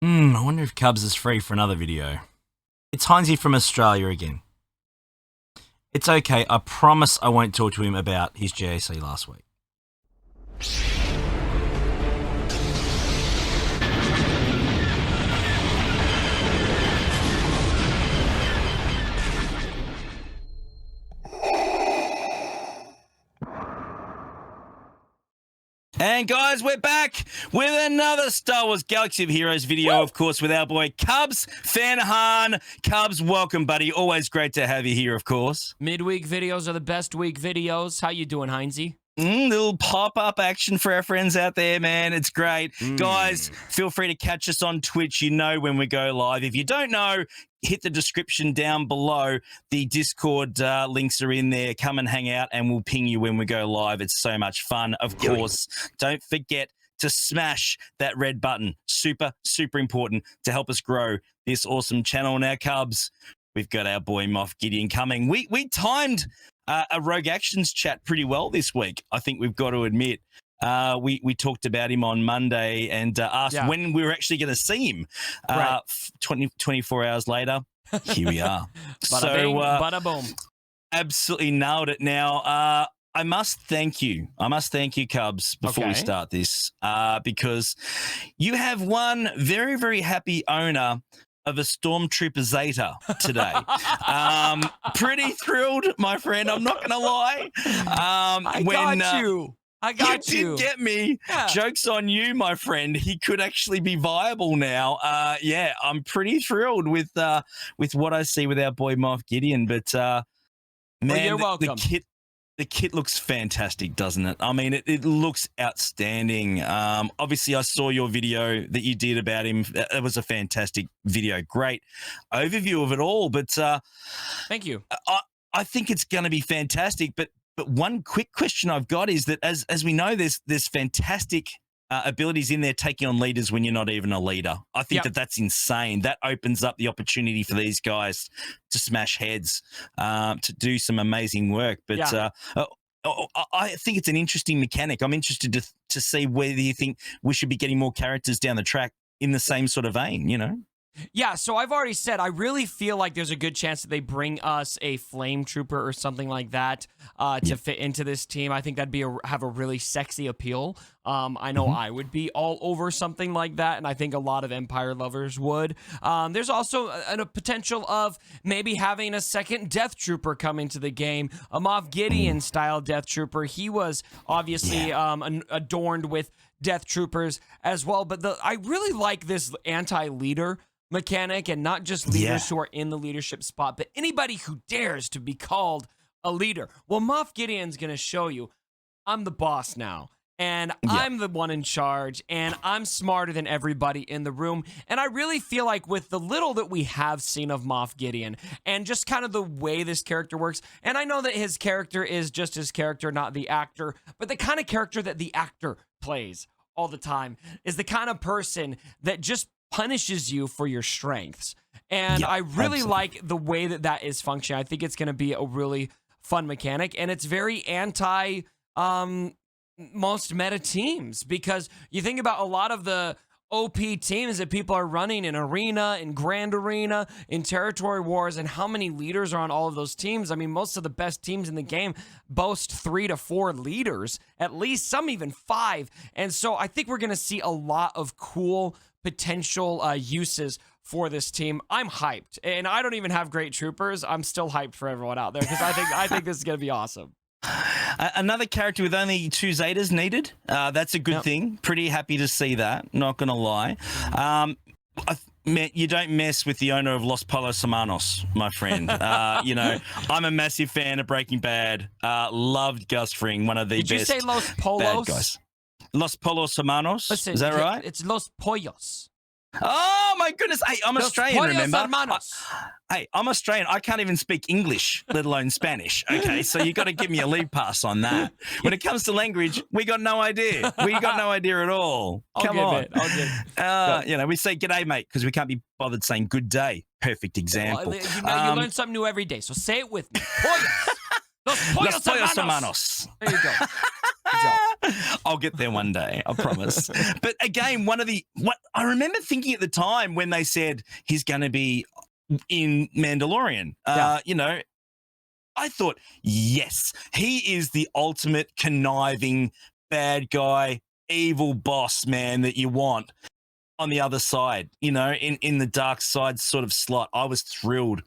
I wonder if Cubs is free for another video. It's Heinzie from Australia again. It's okay, I promise I won't talk to him about his JAC last week. And guys, we're back with another Star Wars Galaxy of Heroes video, of course, with our boy Cubsfanhan. Cubs, welcome, buddy. Always great to have you here, of course. Midweek videos are the best week videos. How you doing, Heinzie? Little pop-up action for our friends out there, man. It's great. Guys, feel free to catch us on Twitch. You know when we go live. If you don't know, hit the description down below. The Discord links are in there. Come and hang out, and we'll ping you when we go live. It's so much fun. Of course, don't forget to smash that red button. Super, super important to help us grow this awesome channel. Now, Cubs, we've got our boy Moff Gideon coming. We timed a Rogue Actions chat pretty well this week, I think we've got to admit. We talked about him on Monday and asked when we were actually going to see him. 24 hours later, here we are. Bada bing, bada boom. Absolutely nailed it. Now, I must thank you. Cubs, before we start this, because you have one very, very happy owner of a Stormtrooper Zeta today. Pretty thrilled, my friend. I'm not going to lie. I got you. You did get me. Yeah. Joke's on you, my friend. He could actually be viable now. I'm pretty thrilled with what I see with our boy Moff Gideon. But man, you're welcome. The kit looks fantastic, doesn't it? I mean, it looks outstanding. Obviously, I saw your video that you did about him. It was a fantastic video. Great overview of it all. But thank you. I think it's going to be fantastic. But one quick question I've got is that as we know, there's fantastic abilities in there taking on leaders when you're not even a leader. I think that's insane. That opens up the opportunity for these guys to smash heads, to do some amazing work. But I think it's an interesting mechanic. I'm interested to see whether you think we should be getting more characters down the track in the same sort of vein, you know? Yeah, so I've already said I really feel like there's a good chance that they bring us a flame trooper or something like that to fit into this team. I think that'd have a really sexy appeal. I know I would be all over something like that, and I think a lot of Empire lovers would. There's also a potential of maybe having a second Death Trooper come into the game, a Moff Gideon style Death Trooper. He was obviously adorned with Death Troopers as well, but I really like this anti-leader mechanic, and not just leaders who are in the leadership spot, but anybody who dares to be called a leader. Well, Moff Gideon's going to show you, I'm the boss now, and I'm the one in charge, and I'm smarter than everybody in the room. And I really feel like with the little that we have seen of Moff Gideon, and just kind of the way this character works, and I know that his character is just his character, not the actor, but the kind of character that the actor plays all the time is the kind of person that just punishes you for your strengths. And I really like the way that is functioning. I think it's going to be a really fun mechanic, and it's very anti most meta teams, because you think about a lot of the OP teams that people are running in Arena, in Grand Arena, in Territory Wars, and how many leaders are on all of those teams. I mean, most of the best teams in the game boast 3 to 4 leaders, at least, some even 5. And so I think we're going to see a lot of cool potential uses for this team. I'm hyped, and I don't even have great troopers. I'm still hyped for everyone out there, because I think this is going to be awesome. Another character with only 2 Zetas needed. That's a good thing. Pretty happy to see that. Not going to lie. You don't mess with the owner of Los Polos Hermanos, my friend. You know, I'm a massive fan of Breaking Bad. Loved Gus Fring, one of the best. Did you say Los Polos? Bad guys. Los Polos Hermanos. Listen, is that right? It's Los Pollos. Oh my goodness! Hey, I'm Los Australian. Pollos Remember? Hermanos. Hey, I'm Australian. I can't even speak English, let alone Spanish. Okay, so you got to give me a lead pass on that. When it comes to language, we got no idea. We got no idea at all. Come on. I'll you know, we say g'day, mate, because we can't be bothered saying good day. Perfect example. Well, you learn something new every day, so say it with me. Pollos. Los Pollos Hermanos. Hermanos. There you go. Good job. I'll get there one day, I promise. But again, what I remember thinking at the time when they said he's going to be in Mandalorian, you know, I thought, yes, he is the ultimate conniving bad guy, evil boss man that you want on the other side, you know, in the dark side sort of slot. I was thrilled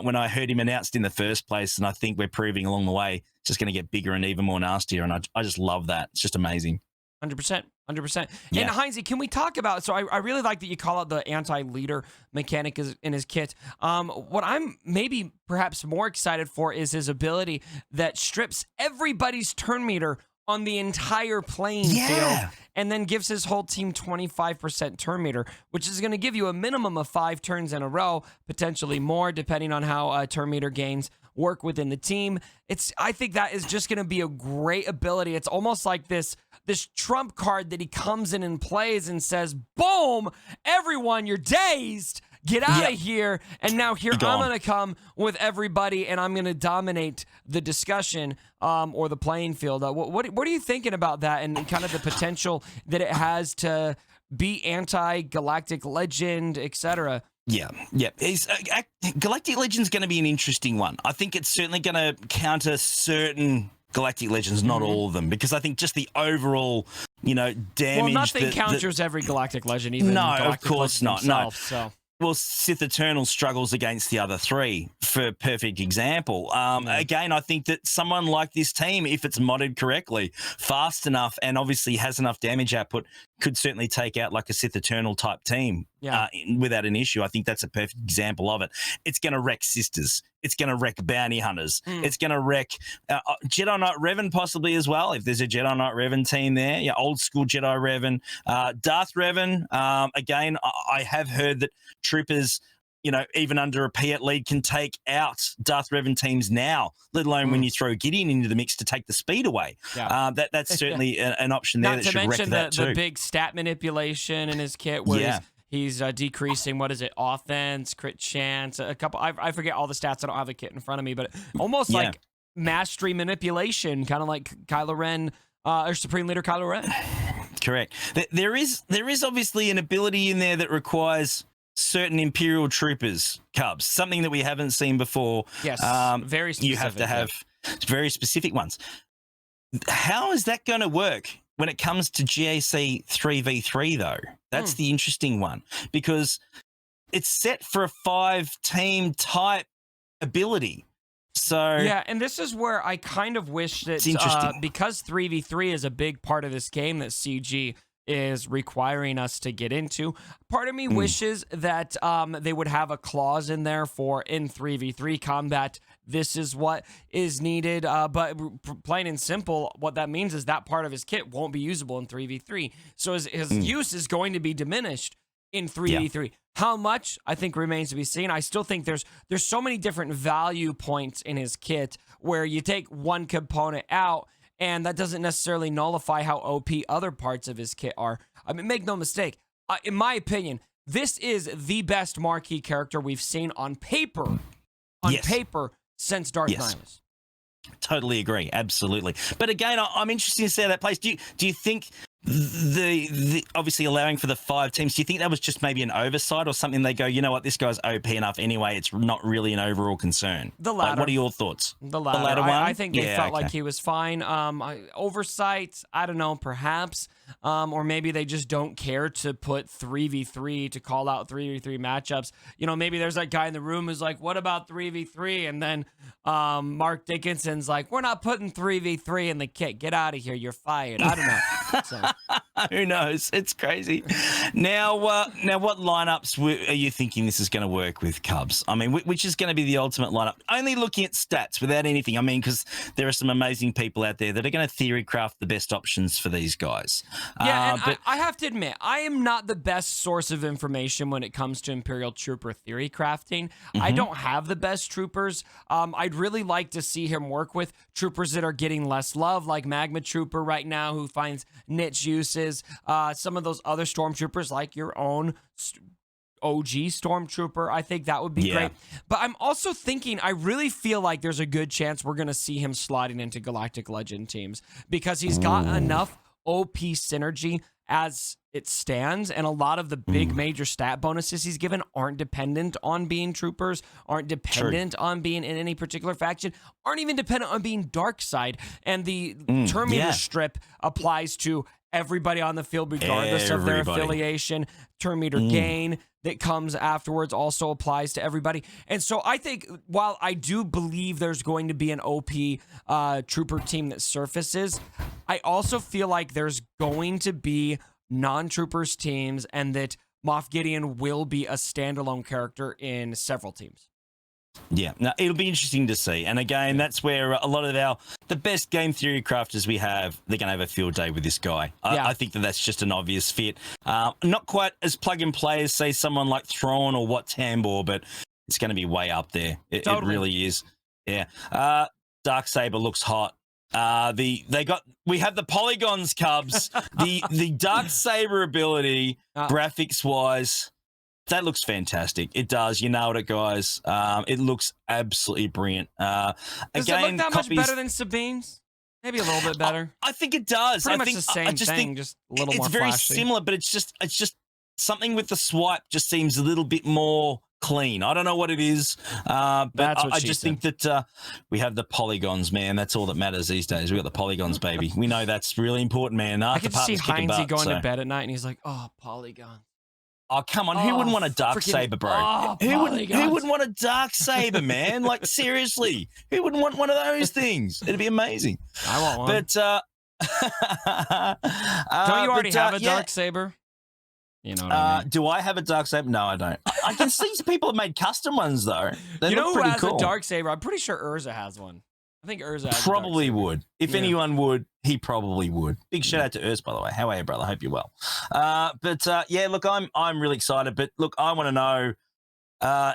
when I heard him announced in the first place, and I think we're proving along the way it's just going to get bigger and even more nastier, and I just love that. It's just amazing. 100%. 100%. Yeah. And Heinze, can we talk about, so I really like that you call out the anti-leader mechanic in his kit. What I'm maybe perhaps more excited for is his ability that strips everybody's turn meter on the entire playing field and then gives his whole team 25% turn meter, which is going to give you a minimum of 5 turns in a row, potentially more, depending on how turn meter gains work within the team. I think that is just going to be a great ability. It's almost like this trump card that he comes in and plays and says, boom, everyone, you're dazed. Get out of here. And now here I'm going to come with everybody, and I'm going to dominate the discussion or the playing field. What are you thinking about that and kind of the potential that it has to be anti-galactic legend, etc.? Yeah. Galactic Legend's going to be an interesting one. I think it's certainly going to counter certain Galactic Legends, not all of them, because I think just the overall, you know, damage. Well, nothing counters every Galactic Legend, even no, Galactic of course Legend not. himself, No. So. Well, Sith Eternal struggles against the other 3 for a perfect example. Again, I think that someone like this team, if it's modded correctly, fast enough, and obviously has enough damage output, could certainly take out like a Sith Eternal type team without an issue. I think that's a perfect example of it. It's going to wreck Sisters. It's going to wreck Bounty Hunters. It's going to wreck Jedi Knight Revan possibly as well, if there's a Jedi Knight Revan team there. Yeah, old school Jedi Revan. Darth Revan, again, I have heard that troopers, you know, even under a Piet lead can take out Darth Revan teams now, let alone when you throw Gideon into the mix to take the speed away. That's certainly an option there that should wreck that too. Not to mention the big stat manipulation in his kit where he's decreasing, what is it, offense, crit chance, a couple, I forget all the stats. I don't have a kit in front of me, but almost like mastery manipulation, kind of like Kylo Ren, or Supreme Leader Kylo Ren. Correct. There is obviously an ability in there that requires certain Imperial troopers, Cubs, something that we haven't seen before. Yes, very specific. You have to have very specific ones. How is that going to work when it comes to GAC 3v3, though? That's the interesting one, because it's set for a 5-team type ability. So yeah, and this is where I kind of wish that because 3v3 is a big part of this game that CG is requiring us to get into. Part of me wishes that they would have a clause in there for in 3v3 combat, this is what is needed. But plain and simple, what that means is that part of his kit won't be usable in 3v3. So his use is going to be diminished in 3v3. Yeah. How much, I think, remains to be seen. I still think there's so many different value points in his kit where you take one component out, and that doesn't necessarily nullify how OP other parts of his kit are. I mean, make no mistake. In my opinion, this is the best marquee character we've seen on paper. Since Darth Nihilus. Totally agree. Absolutely. But again, I'm interested to see how that plays. Do you think the obviously allowing for the 5 teams, do you think that was just maybe an oversight or something? They go, you know what, this guy's OP enough anyway, it's not really an overall concern? The latter. Like, what are your thoughts? The latter one? I think they felt like he was fine. Oversight, I don't know, perhaps. Or maybe they just don't care to put 3v3, to call out 3v3 matchups. You know, maybe there's that guy in the room who's like, what about 3v3? And then Mark Dickinson's like, we're not putting 3v3 in the kit. Get out of here. You're fired. I don't know. So. Who knows? It's crazy. Now what lineups are you thinking this is going to work with, Cubs? I mean, which is going to be the ultimate lineup? Only looking at stats without anything. I mean, because there are some amazing people out there that are going to theory craft the best options for these guys. Yeah, and I have to admit, I am not the best source of information when it comes to Imperial Trooper theory crafting. I don't have the best troopers. I'd really like to see him work with troopers that are getting less love, like Magma Trooper right now, who finds niche uses. Some of those other stormtroopers, like your own OG Stormtrooper. I think that would be great. But I'm also thinking, I really feel like there's a good chance we're going to see him sliding into Galactic Legend teams because he's got enough OP synergy as it stands, and a lot of the big major stat bonuses he's given aren't dependent on being troopers, aren't dependent on being in any particular faction, aren't even dependent on being dark side. And the Terminator strip applies to everybody on the field, regardless of their affiliation. Terminator gain that comes afterwards also applies to everybody. And so I think, while I do believe there's going to be an OP trooper team that surfaces, I also feel like there's going to be non-troopers teams, and that Moff Gideon will be a standalone character in several teams. Yeah, now it'll be interesting to see. And again, that's where a lot of the best game theory crafters we have, they're going to have a field day with this guy. I think that's just an obvious fit. Not quite as plug and play as, say, someone like Thrawn or Wat Tambor, but it's going to be way up there. It really is. Yeah. Darksaber looks hot. We have the polygons, Cubs. the Darksaber ability, graphics wise, that looks fantastic. It does. You nailed it, guys. It looks absolutely brilliant. Does it look that much better than Sabine's? Maybe a little bit better. I think it does. Pretty much the same thing, just a little more flashy. It's very similar, but it's just something with the swipe just seems a little bit more clean. I don't know what it is, but I just think that we have the polygons, man. That's all that matters these days. We got the polygons, baby. We know that's really important, man. I can see Heinzie going to bed at night, and he's like, "Oh, polygons." Oh, come on. Who wouldn't want a Darksaber, bro? Who wouldn't want a Darksaber, man? Like, seriously. Who wouldn't want one of those things? It'd be amazing. I want one. But, don't you already have a Darksaber? You know what I mean? Do I have a Darksaber? No, I don't. I can see people have made custom ones, though. They look who pretty has cool. a Darksaber? I'm pretty sure Urza has one. I think Urza has probably would. If anyone would, he probably would. Big shout out to Urza, by the way. How are you, brother? Hope you're well. Yeah, look, I'm really excited. But look, I want to know,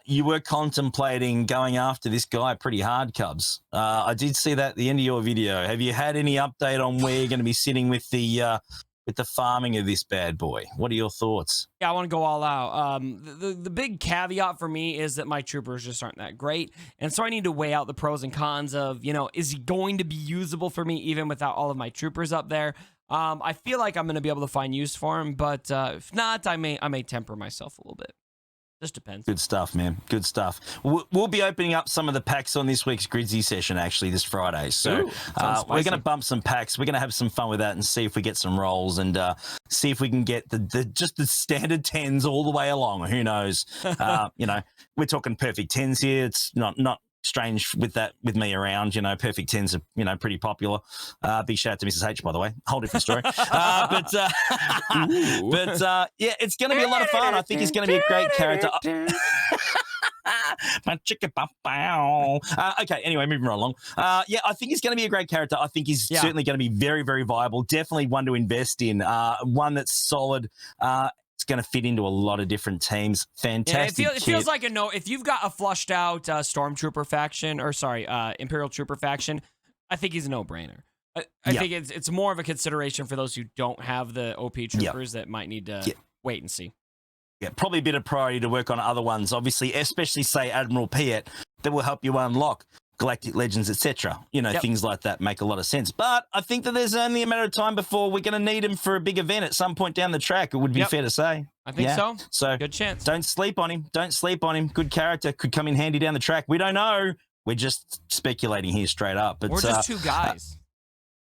you were contemplating going after this guy pretty hard, Cubs. I did see that at the end of your video. Have you had any update on where you're going to be sitting with the farming of this bad boy? What are your thoughts? Yeah, I want to go all out. The big caveat for me is that my troopers just aren't that great. And so I need to weigh out the pros and cons of, is he going to be usable for me even without all of my troopers up there? I feel like I'm going to be able to find use for him, but if not, I may temper myself a little bit. Just depends. Good stuff, man. Good stuff. We'll be opening up some of the packs on this week's Gridsy session, actually, this Friday. So we're going to bump some packs. We're going to have some fun with that and see if we get some rolls and see if we can get just the standard 10s all the way along. Who knows? We're talking perfect 10s here. It's not strange with me around. Perfect 10s are pretty popular. Big shout out to Mrs. H, by the way. Whole different story. But yeah, it's going to be a lot of fun. I think he's going to be a great character. Okay, anyway, moving right along. Yeah, I think he's going to be a great character. I think he's certainly going to be very, very viable. Definitely one to invest in. One that's solid. It's going to fit into a lot of different teams. Fantastic. It feels like if you've got a flushed out Stormtrooper faction, Imperial Trooper faction, I think he's a no-brainer. I think it's more of a consideration for those who don't have the OP troopers that might need to wait and see. Yeah, probably a bit of priority to work on other ones, obviously, especially, say, Admiral Piet, that will help you unlock Galactic Legends, etc. Things like that make a lot of sense. But I think that there's only a matter of time before we're going to need him for a big event at some point down the track. It would be fair to say. I think so. So good chance. Don't sleep on him. Don't sleep on him. Good character. Could come in handy down the track. We don't know. We're just speculating here straight up. But we're just two guys.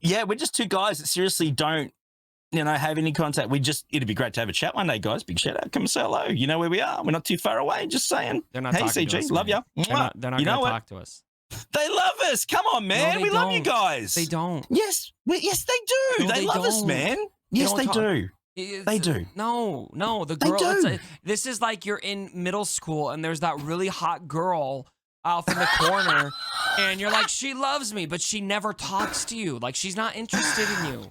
We're just two guys that seriously don't have any contact. It'd be great to have a chat one day, guys. Big shout out. Come and say hello. You know where we are. We're not too far away. Just saying. They're not talking to us, love you. They're not going to talk to us. They love us. Come on, man. We love you guys. They don't. Yes, they do. They love us, man. Yes, they do. They do. No. The girl. This is like you're in middle school and there's that really hot girl off in the corner, and you're like, she loves me, but she never talks to you. Like, she's not interested in you.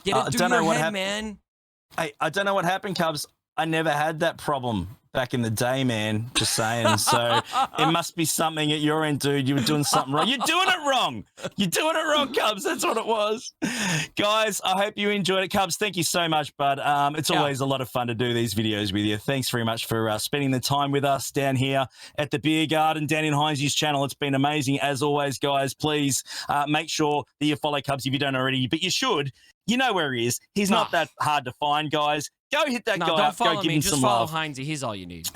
Get it through your head, man. Hey, I don't know what happened, Cubs. I never had that problem back in the day, man. Just saying. So it must be something at your end, dude. You were doing something wrong. You're doing it wrong. You're doing it wrong, Cubs. That's what it was. Guys, I hope you enjoyed it. Cubs, thank you so much, bud. It's always a lot of fun to do these videos with you. Thanks very much for spending the time with us down here at the Beer Garden, down in Heinz's channel. It's been amazing. As always, guys, please make sure that you follow Cubs if you don't already, but you should. You know where he is. He's not that hard to find, guys. Go hit that guy up. Go give him just some follow love. Heinze. He's all you need.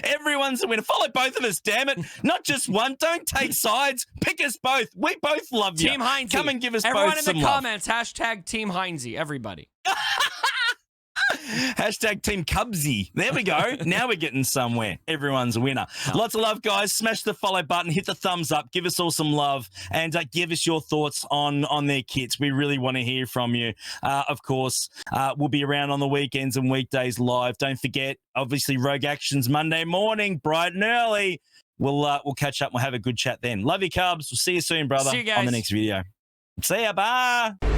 Everyone's a winner. Follow both of us, damn it. Not just one. Don't take sides. Pick us both. We both love you. Team Heinze. Come and give us Everyone both in some the love. comments, hashtag Team Heinze. Everybody. Hashtag Team Cubsy. There we go. Now we're getting somewhere. Everyone's a winner. Lots of love, guys. Smash the follow button. Hit the thumbs up. Give us all some love. And give us your thoughts on their kits. We really want to hear from you. Of course, we'll be around on the weekends and weekdays live. Don't forget, obviously, Rogue Actions Monday morning, bright and early. We'll catch up. We'll have a good chat then. Love you, Cubs. We'll see you soon, brother, See you guys. on the next video. See ya. Bye.